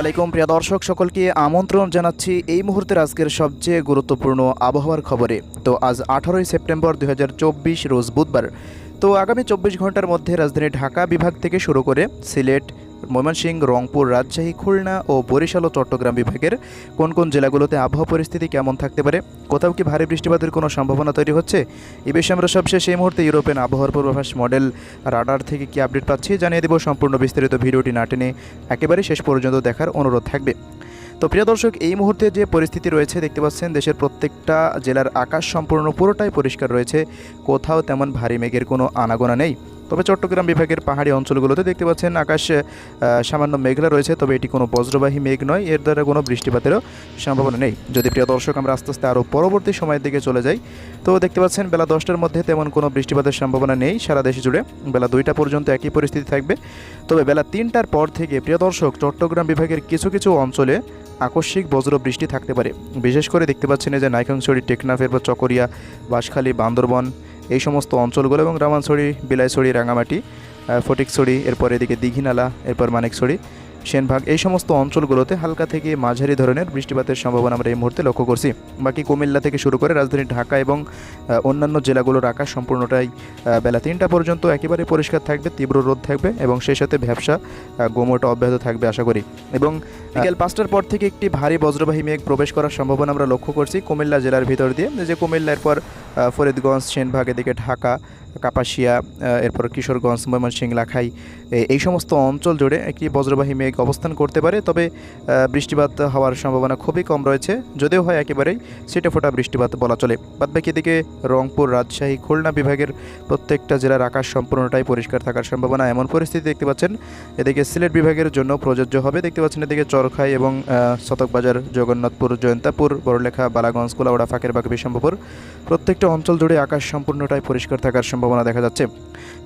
আলাইকুম প্রিয় দর্শক সকলকে আমন্ত্রণ জানাচ্ছি এই মুহূর্তের আজকের সবচেয়ে গুরুত্বপূর্ণ আবহাওয়ার খবরে। তো আজ 18 সেপ্টেম্বর 2024 রোজ বুধবার। তো আগামী 24 ঘন্টার মধ্যে রাজধানী ঢাকা বিভাগ থেকে শুরু করে সিলেট, ময়মনসিংহ, রংপুর, রাজশাহী, খুলনা ও বরিশাল ও চট্টগ্রাম বিভাগের কোন কোন জেলাগুলোতে আবহাওয়া পরিস্থিতি কেমন থাকতে পারে, কোথাও কি ভারী বৃষ্টিপাতের কোনো সম্ভাবনা তৈরি হচ্ছে, এই বিষয়ে আমরা সবশেষ এই মুহূর্তে ইউরোপিয়ান আবহাওয়ার পূর্বাভাস মডেল রাডার থেকে কি আপডেট পাচ্ছি জানিয়ে দেব। সম্পূর্ণ বিস্তারিত ভিডিওটি না টেনে একেবারে শেষ পর্যন্ত দেখার অনুরোধ থাকবে। তো প্রিয় দর্শক, এই মুহূর্তে যে পরিস্থিতি রয়েছে দেখতে পাচ্ছেন, দেশের প্রত্যেকটা জেলার আকাশ সম্পূর্ণ পুরোটাই পরিষ্কার রয়েছে, কোথাও তেমন ভারী মেঘের কোনো আনাগোনা নেই। তবে চট্টগ্রাম বিভাগের পাহাড়ি অঞ্চলগুলোতে দেখতে পাচ্ছেন আকাশ সামান্য মেঘলা রয়েছে, তবে এটি কোনো বজ্রবাহী মেঘ নয়, এর দ্বারা কোনো বৃষ্টিপাতেরও সম্ভাবনা নেই। যদি প্রিয় দর্শক আমরা আস্তে আস্তে আরও পরবর্তী সময়ের দিকে চলে যাই, তো দেখতে পাচ্ছেন বেলা 10টার মধ্যে তেমন কোনো বৃষ্টিপাতের সম্ভাবনা নেই সারা দেশ জুড়ে। বেলা 2টা পর্যন্ত একই পরিস্থিতি থাকবে। তবে বেলা 3টার পর থেকে প্রিয় দর্শক চট্টগ্রাম বিভাগের কিছু কিছু অঞ্চলে আকস্মিক বজ্র বৃষ্টি থাকতে পারে। বিশেষ করে দেখতে পাচ্ছেন যে নাইক্ষ্যংছড়ি, টেকনাফ, এরপর চকরিয়া, বাঁশখালী, বান্দরবন এই সমস্ত অঞ্চলগুলো এবং রামানছড়ি, বিলাইছড়ি, রাঙামাটি, ফটিকছড়ি, এরপর এদিকে দীঘিনালা, এরপর মানিকছড়ি, সেনভাগ এই সমস্ত অঞ্চলগুলোতে হালকা থেকে মাঝারি ধরনের বৃষ্টিপাতের সম্ভাবনা আমরা এই মুহূর্তে লক্ষ্য করছি। বাকি কুমিল্লা থেকে শুরু করে রাজধানী ঢাকা এবং অন্যান্য জেলাগুলোর আকাশ সম্পূর্ণটাই বেলা 3টা পর্যন্ত একেবারে পরিষ্কার থাকবে, তীব্র রোদ থাকবে এবং সেই সাথে ভ্যাপসা গোমোটা অব্যাহত থাকবে আশা করি। এবং বিকেল 5টার পর থেকে একটি ভারী বজ্রবাহী মেঘ প্রবেশ করার সম্ভাবনা আমরা লক্ষ্য করছি কুমিল্লা জেলার ভিতর দিয়ে, যে কুমিল্লা, এরপর ফরিদগঞ্জ, সেনভাগ, এদিকে ঢাকা, কাপাসিয়া, এরপর কিশোরগঞ্জ, ময়মনসিংহ, লাখাই এই সমস্ত অঞ্চল জুড়ে একটি বজ্রবাহী মেঘ অবস্থান করতে পারে। তবে বৃষ্টিপাত হওয়ার সম্ভাবনা খুবই কম রয়েছে, যদিও হয় একেবারেই ছিটেফোঁটা বৃষ্টিপাত বলা চলে। বাদবাকি এদিকে রংপুর, রাজশাহী, খুলনা বিভাগের প্রত্যেকটা জেলার আকাশ সম্পূর্ণটাই পরিষ্কার থাকার সম্ভাবনা, এমন পরিস্থিতি দেখতে পাচ্ছেন। এদিকে সিলেট বিভাগের জন্য প্রযোজ্য হবে। দেখতে পাচ্ছেন এদিকে চরখাই এবং শতকবাজার, জগন্নাথপুর, জয়ন্তাপুর, বড়লেখা, বালাগঞ্জ, কুলাউড়া, ফাঁকেরবাগ, বিশম্ভপুর প্রত্যেকটা অঞ্চল জুড়ে আকাশ সম্পূর্ণটাই পরিষ্কার থাকার সম্ভাবনা দেখা যাচ্ছে।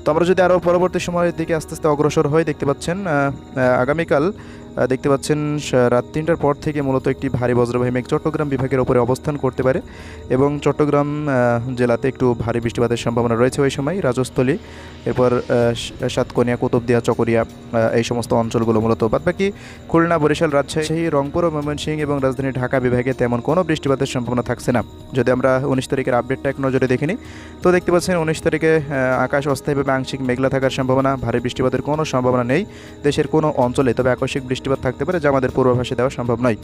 তো আমরা যদি আরও পরবর্তী সময়ের দিকে আস্তে আস্তে অগ্রসর হই, দেখতে পাচ্ছেন আগামীকাল দেখতে পাচ্ছেন রাত 3টার পর থেকে মূলত একটি ভারী বজ্রবাহী মেঘ চট্টগ্রাম বিভাগের উপরে অবস্থান করতে পারে এবং চট্টগ্রাম জেলাতে একটু ভারী বৃষ্টিপাতের সম্ভাবনা রয়েছে ওই সময়। রাজস্থলী, এরপর সাতকনিয়া, কুতুবদিয়া, চকরিয়া এই সমস্ত অঞ্চলগুলো মূলত। বাদবাকি খুলনা, বরিশাল, রাজশাহী, রংপুর, ময়মনসিংহ এবং রাজধানী ঢাকা বিভাগে তেমন কোনো বৃষ্টিপাতের সম্ভাবনা থাকছে না। যদি আমরা 19 তারিখের আপডেটটা এক নজরে দেখে নিই, তো দেখতে পাচ্ছেন 19 তারিখে আকাশ অস্থায়ীভাবে আংশিক মেঘলা থাকার সম্ভাবনা, ভারী বৃষ্টিপাতের কোনো সম্ভাবনা নেই দেশের কোনো অঞ্চলে। তবে আকস্মিক বৃষ্টিপাত থাকতে পারে, যা আমাদের পূর্বাভাসে দেওয়া সম্ভব নয়।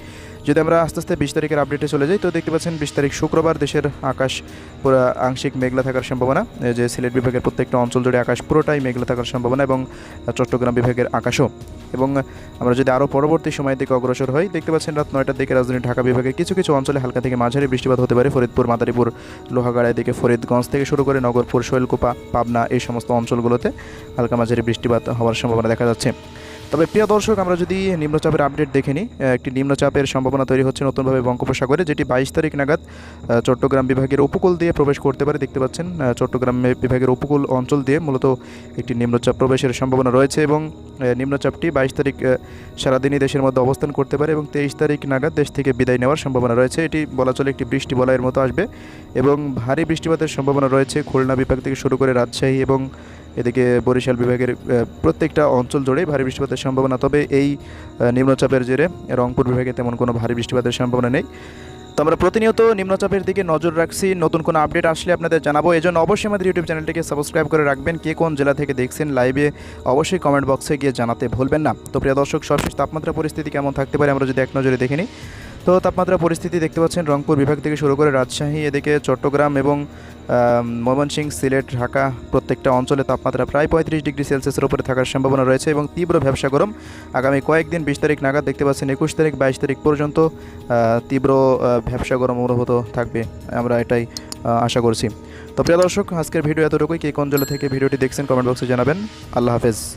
যদি আমরা আস্তে আস্তে 20 তারিখের আপডেটে চলে যাই, তো দেখতে পাচ্ছেন 20 তারিখ শুক্রবার দেশের আকাশ পুরো আংশিক মেঘলা থাকার সম্ভাবনা, যে সিলেট বিভাগের প্রত্যেকটা অঞ্চল জুড়ে আকাশ পুরোটাই মেঘলা থাকার সম্ভাবনা এবং চট্টগ্রাম বিভাগের আকাশও। এবং আমরা যদি আরও পরবর্তী সময়ের দিকে অগ্রসর হই, দেখতে পাচ্ছেন রাত 9টার দিকে রাজধানী ঢাকা বিভাগের কিছু কিছু অঞ্চলে হালকা থেকে মাঝারি বৃষ্টিপাত হতে পারে। ফরিদপুর, মাদারীপুর, লোহাগাড়া, এদিকে ফরিদগঞ্জ থেকে শুরু করে নগরপুর, শৈলকুপা, পাবনা এই সমস্ত অঞ্চলগুলোতে হালকা মাঝারি বৃষ্টিপাত হওয়ার সম্ভাবনা দেখা যাচ্ছে। তবে প্রিয় দর্শক, আমরা যদি নিম্নচাপের আপডেট দেখে নিই, একটি নিম্নচাপের সম্ভাবনা তৈরি হচ্ছে নতুনভাবে বঙ্গোপসাগরে, যেটি 22 তারিখ নাগাদ চট্টগ্রাম বিভাগের উপকূল দিয়ে প্রবেশ করতে পারে। দেখতে পাচ্ছেন চট্টগ্রাম বিভাগের উপকূল অঞ্চল দিয়ে মূলত একটি নিম্নচাপ প্রবেশের সম্ভাবনা রয়েছে এবং নিম্নচাপটি 22 তারিখ সারাদিনই দেশের মধ্যে অবস্থান করতে পারে এবং 23 তারিখ নাগাদ দেশ থেকে বিদায় নেওয়ার সম্ভাবনা রয়েছে। এটি বলা চলে একটি বৃষ্টি বলয়ের মতো আসবে এবং ভারী বৃষ্টিপাতের সম্ভাবনা রয়েছে খুলনা বিভাগ থেকে শুরু করে রাজশাহী এবং এদিকে বরিশাল বিভাগের প্রত্যেকটা অঞ্চল জুড়েই ভারী বৃষ্টিপাতের সম্ভাবনা। তবে এই নিম্নচাপের জেরে রংপুর বিভাগে তেমন কোনো ভারী বৃষ্টিপাতের সম্ভাবনা নেই। তো আমরা প্রতিনিয়ত নিম্নচাপের দিকে নজর রাখছি, নতুন কোনো আপডেট আসলে আপনাদের জানাবো। এজন্য অবশ্যই আমাদের ইউটিউব চ্যানেলটিকে সাবস্ক্রাইব করে রাখবেন। কে কোন জেলা থেকে দেখছেন লাইভে অবশ্যই কমেন্ট বক্সে গিয়ে জানাতে ভুলবেন না। তো প্রিয় দর্শক, সর্বশেষ তাপমাত্রা পরিস্থিতি কেমন থাকতে পারে আমরা যদি এক নজরে দেখে নিই, তো তাপমাত্রা পরিস্থিতি দেখতে পাচ্ছেন রংপুর বিভাগ থেকে শুরু করে রাজশাহী, এদিকে চট্টগ্রাম এবং ময়মনসিংহ, সিলেট, ঢাকা প্রত্যেকটা অঞ্চলে তাপমাত্রা প্রায় 35 ডিগ্রি সেলসিয়াসের উপরে থাকার সম্ভাবনা রয়েছে এবং তীব্র ভ্যাপসা গরম আগামী কয়েকদিন 20 তারিখ নাগাদ দেখতে পাচ্ছেন 21 তারিখ 22 তারিখ পর্যন্ত তীব্র ভ্যাপসা গরম অনুভূত থাকবে, আমরা এটাই আশা করছি। তো প্রিয় দর্শক, আজকের ভিডিও এতটুকুই। কে কোন জেলা থেকে ভিডিওটি দেখছেন কমেন্ট বক্সে জানাবেন। আল্লাহ হাফেজ।